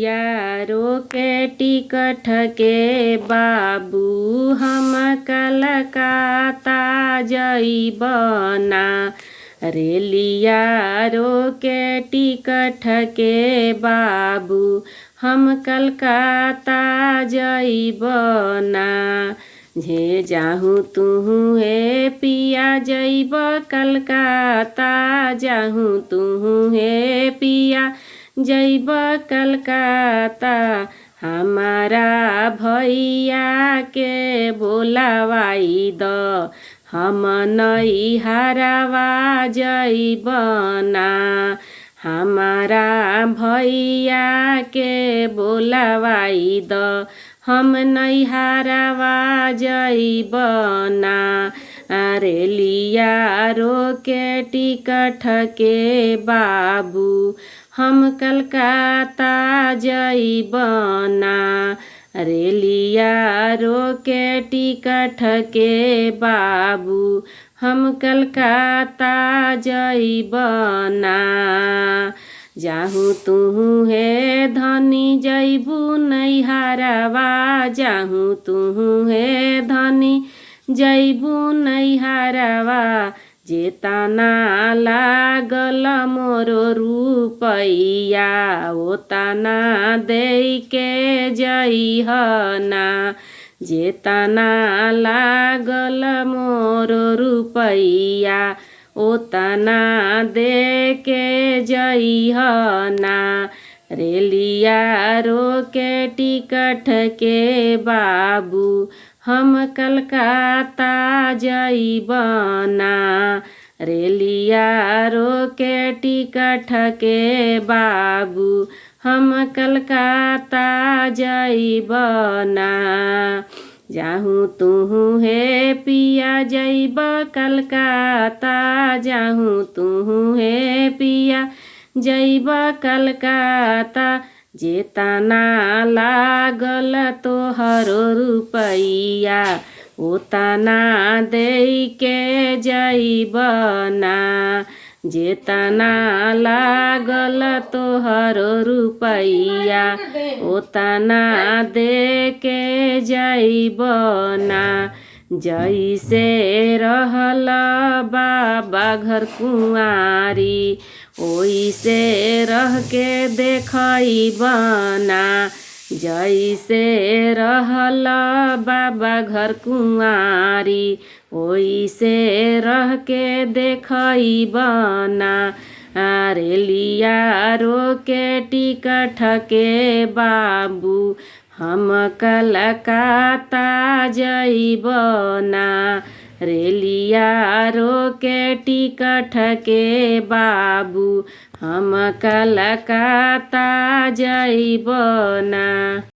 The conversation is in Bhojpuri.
यारो के टिकट के बाबू हम कलकत्ता जइबना। रेलिया रो के टिकट के बाबू हम कलकत्ता जइबना। जे जाहूँ तुहूँ हे पिया जइब कलकत्ता, जाहूँ तुहूँ हे पिया जइब कलकत्ता। हमारा भैया के बोलावाई द, हम नैहरवा जइबना। हमारा भैया के बोलावाई द, हम नैहरवा जइबना। रेलिया रो के टिकट के बाबू हम कलकत्ता जइबना। रेलिया रो के टिकट के बाबू हम कलकत्ता जइबना। जाहूँ तुहूँ हे धनी जइबू नैहरवा, जाहूँ तुहूँ हे धनी जइबू नैहरवा। जेतना लागल मोरो रुपैया, ओतना दे के जइहना। जेतना लागल मोरो रुपैया, ओतना दे के जइहना। रेलिया रो के टिकट के बाबू हम कलकत्ता जइबना। रेलिया रो के टिकट के बाबू हम कलकत्ता जइबना। जाहूँ तुहूँ हे पिया जइब कलकत्ता, जाहूँ तुहूँ हे पिया जइब कलकत्ता। जेतना लागल तोहरो रुपैया, ओतना दे के जइबना। जेतना लागल तोहरो रुपैया, ओतना दे के जइबना। जइसे रहल बाबा घर कुंवारी, ओइसे रह के देखइबना। जइसे रहल बाबा घर कुंवारी, ओइसे रह के देखइबना। रेलिया रो के टिकट के बाबू हम कलकत्ता जइबना। रेलिया रो के टिकट के बाबू हम कलकत्ता जइबना।